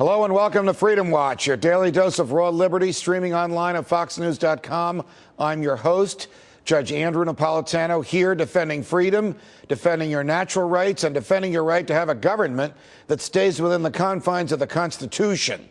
Hello and welcome to Freedom Watch, your daily dose of raw liberty, streaming online at foxnews.com. I'm your host, Judge Andrew Napolitano, here defending freedom, defending your natural rights, and defending your right to have a government that stays within the confines of the Constitution.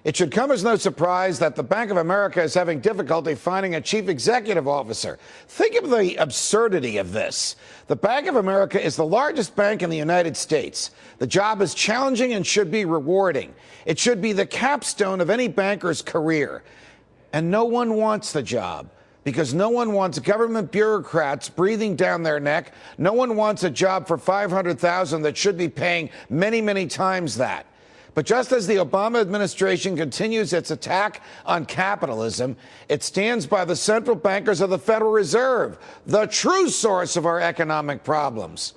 It should come as no surprise that the Bank of America is having difficulty finding a chief executive officer. Think of the absurdity of this. The Bank of America is the largest bank in the United States. The job is challenging and should be rewarding. It should be the capstone of any banker's career. And no one wants the job because no one wants government bureaucrats breathing down their neck. No one wants a job for $500,000 that should be paying many, many times that. But just as the Obama administration continues its attack on capitalism, it stands by the central bankers of the Federal Reserve, the true source of our economic problems.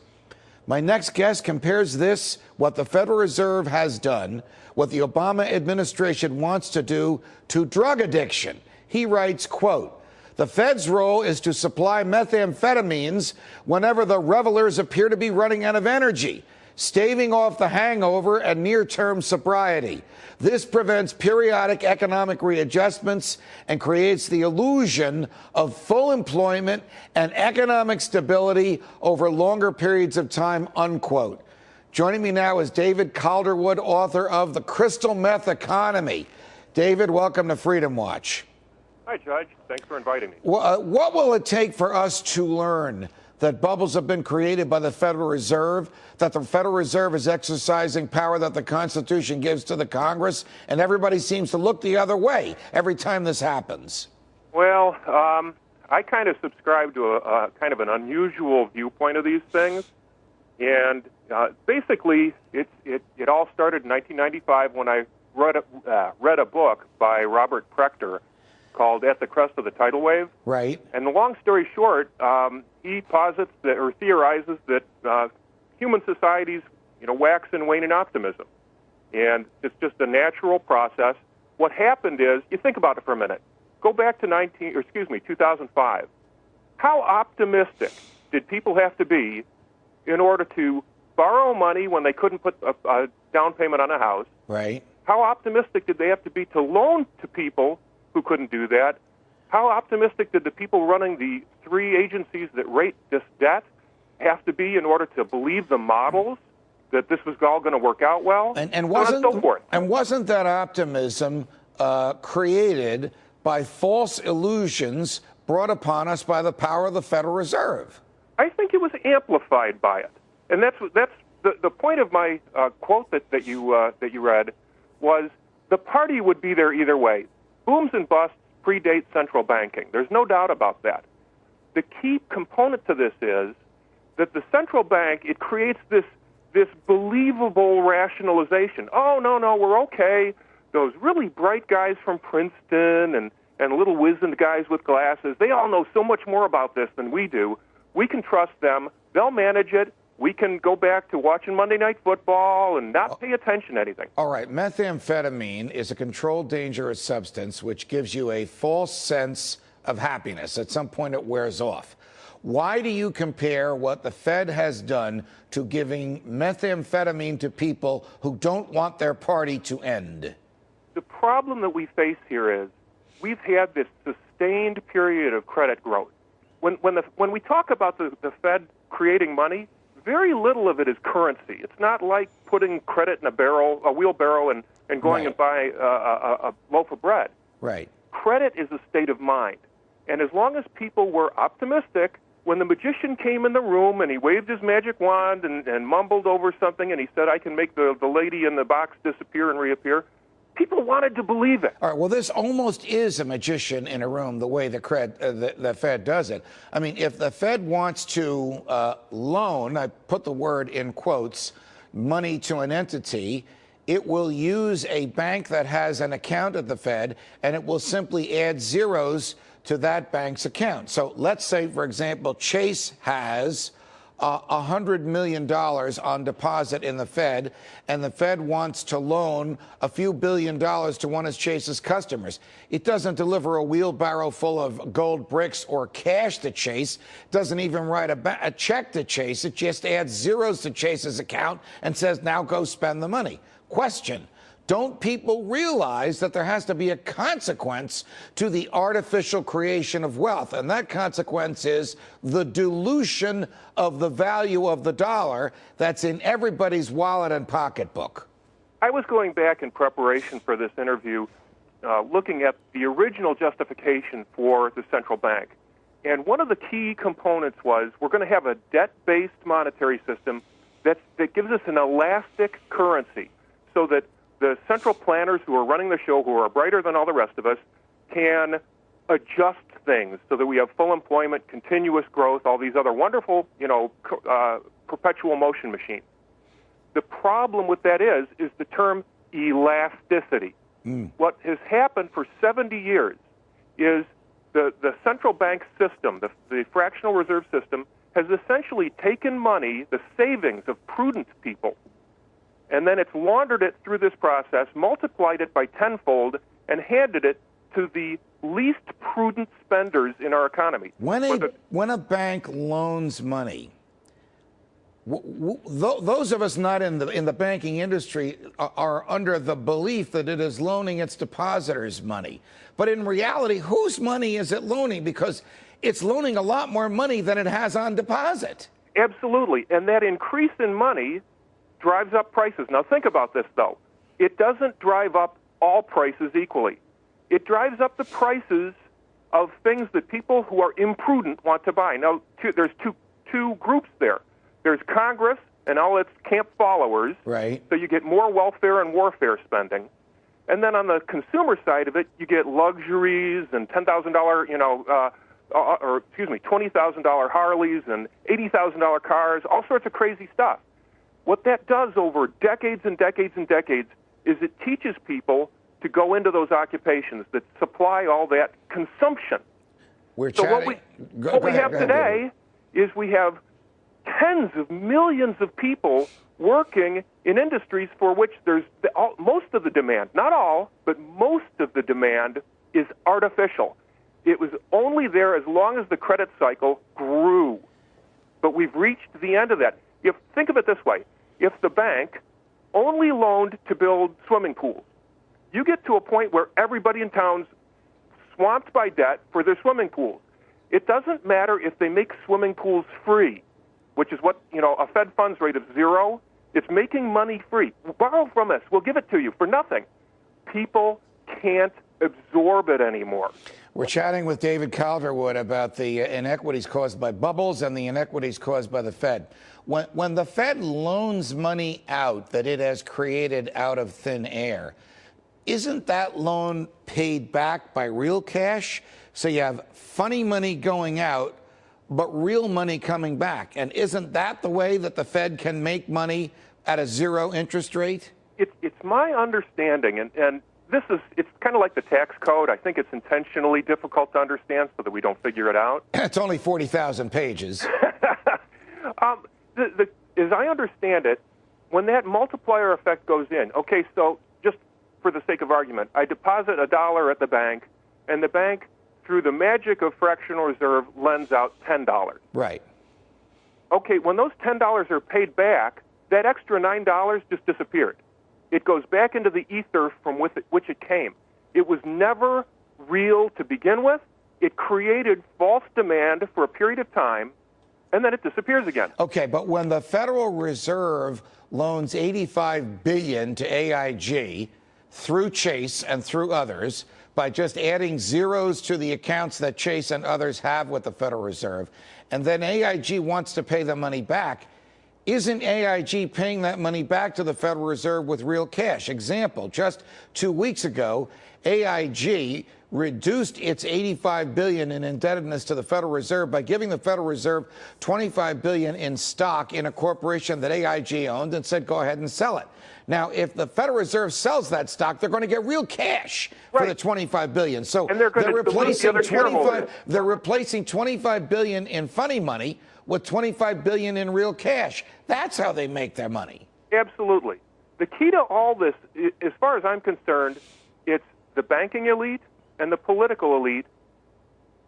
My next guest compares this, what the Federal Reserve has done, what the Obama administration wants to do, to drug addiction. He writes, quote, "The Fed's role is to supply methamphetamines whenever the revelers appear to be running out of energy, staving off the hangover and near-term sobriety. This prevents periodic economic readjustments and creates the illusion of full employment and economic stability over longer periods of time," unquote. Joining me now is David Calderwood, author of The Crystal Meth Economy. David, welcome to Freedom Watch. Hi, Judge. Thanks for inviting me. What will it take for us to learn that bubbles have been created by the Federal Reserve, that the Federal Reserve is exercising power that the Constitution gives to the Congress, and everybody seems to look the other way every time this happens? Well, I kind of subscribe to a kind of an unusual viewpoint of these things, and basically, it all started in 1995 when I read a book by Robert Prechter called "At the Crest of the Tidal Wave." Right. And the long story short, he posits that, or theorizes that human societies, wax and wane in optimism, and it's just a natural process. What happened is, you think about it for a minute. Go back to 2005. How optimistic did people have to be in order to borrow money when they couldn't put a down payment on a house? Right. How optimistic did they have to be to loan to people who couldn't do that? How optimistic did the people running the three agencies that rate this debt have to be in order to believe the models that this was all going to work out well? And wasn't that optimism created by false illusions brought upon us by the power of the Federal Reserve? I think it was amplified by it, and that's the point of my quote that you read was the party would be there either way. Booms and busts predate central banking. There's no doubt about that. The key component to this is that the central bank, it creates this believable rationalization. Oh, no, we're okay. Those really bright guys from Princeton and little wizened guys with glasses, they all know so much more about this than we do. We can trust them. They'll manage it. We can go back to watching Monday Night Football and not pay attention to anything. All right. Methamphetamine is a controlled dangerous substance which gives you a false sense of happiness. At some point, it wears off. Why do you compare what the Fed has done to giving methamphetamine to people who don't want their party to end? The problem that we face here is we've had this sustained period of credit growth. When we talk about the Fed creating money, very little of it is currency. It's not like putting credit in a wheelbarrow, and going and buy a loaf of bread. Right. Credit is a state of mind. And as long as people were optimistic, when the magician came in the room and he waved his magic wand and mumbled over something and he said, "I can make the lady in the box disappear and reappear," people wanted to believe it. All right. Well, this almost is a magician in a room, the way the Fed does it. I mean, if the Fed wants to loan, I put the word in quotes, money to an entity, it will use a bank that has an account at the Fed, and it will simply add zeros to that bank's account. So let's say, for example, Chase has $100 million on deposit in the Fed, and the Fed wants to loan a few $billion to one of Chase's customers. It doesn't deliver a wheelbarrow full of gold bricks or cash to Chase, doesn't even write a check to Chase. It just adds zeros to Chase's account and says, now go spend the money. Question, Don't people realize that there has to be a consequence to the artificial creation of wealth? And that consequence is the dilution of the value of the dollar that's in everybody's wallet and pocketbook. I was going back in preparation for this interview, looking at the original justification for the central bank. And one of the key components was we're going to have a debt-based monetary system that gives us an elastic currency so that the central planners who are running the show, who are brighter than all the rest of us, can adjust things so that we have full employment, continuous growth, all these other wonderful, perpetual motion machines. The problem with that is the term elasticity. What has happened for 70 years is the central bank system, the fractional reserve system, has essentially taken money, the savings of prudent people, and then it's laundered it through this process, multiplied it by tenfold, and handed it to the least prudent spenders in our economy. When a bank loans money, those of us not in the banking industry are under the belief that it is loaning its depositors money. But in reality, whose money is it loaning? Because it's loaning a lot more money than it has on deposit. Absolutely. And that increase in money drives up prices. Now think about this, though. It doesn't drive up all prices equally. It drives up the prices of things that people who are imprudent want to buy. Now, there's two groups there. There's Congress and all its camp followers. Right. So you get more welfare and warfare spending. And then on the consumer side of it, you get luxuries and $10,000, $20,000 Harleys and $80,000 cars, all sorts of crazy stuff. What that does over decades and decades and decades is it teaches people to go into those occupations that supply all that consumption. What we have today is we have tens of millions of people working in industries for which there's most of the demand, not all, but most of the demand is artificial. It was only there as long as the credit cycle grew. But we've reached the end of that. Think of it this way. If the bank only loaned to build swimming pools, you get to a point where everybody in town's swamped by debt for their swimming pools. It doesn't matter if they make swimming pools free, which is what, a Fed funds rate of 0. It's making money free. Borrow from us. We'll give it to you for nothing. People can't absorb it anymore. We're chatting with David Calderwood about the inequities caused by bubbles and the inequities caused by the Fed. When the Fed loans money out that it has created out of thin air, isn't that loan paid back by real cash? So you have funny money going out, but real money coming back. And isn't that the way that the Fed can make money at a 0 interest rate? It's my understanding, and it's kind of like the tax code. I think it's intentionally difficult to understand so that we don't figure it out. It's only 40,000 pages. As I understand it, when that multiplier effect goes in, okay, so just for the sake of argument, I deposit $1 at the bank, and the bank, through the magic of fractional reserve, lends out $10. Right. Okay, when those $10 are paid back, that extra $9 just disappeared. It goes back into the ether from which it came. It was never real to begin with. It created false demand for a period of time, and then it disappears again. Okay, but when the Federal Reserve loans $85 billion to AIG through Chase and through others by just adding zeros to the accounts that Chase and others have with the Federal Reserve, and then AIG wants to pay the money back, isn't AIG paying that money back to the Federal Reserve with real cash? Example, just 2 weeks ago, AIG reduced its $85 billion in indebtedness to the Federal Reserve by giving the Federal Reserve $25 billion in stock in a corporation that AIG owned and said, go ahead and sell it. Now, if the Federal Reserve sells that stock, they're going to get real cash for the $25 billion. So they're replacing $25 billion in funny money with $25 billion in real cash. That's how they make their money. Absolutely. The key to all this, as far as I'm concerned, it's the banking elite and the political elite,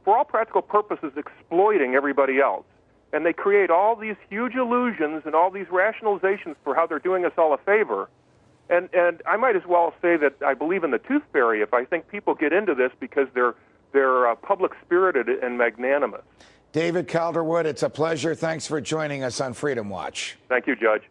for all practical purposes, exploiting everybody else. And they create all these huge illusions and all these rationalizations for how they're doing us all a favor. And I might as well say that I believe in the tooth fairy if I think people get into this because they're public-spirited and magnanimous. David Calderwood, it's a pleasure. Thanks for joining us on Freedom Watch. Thank you, Judge.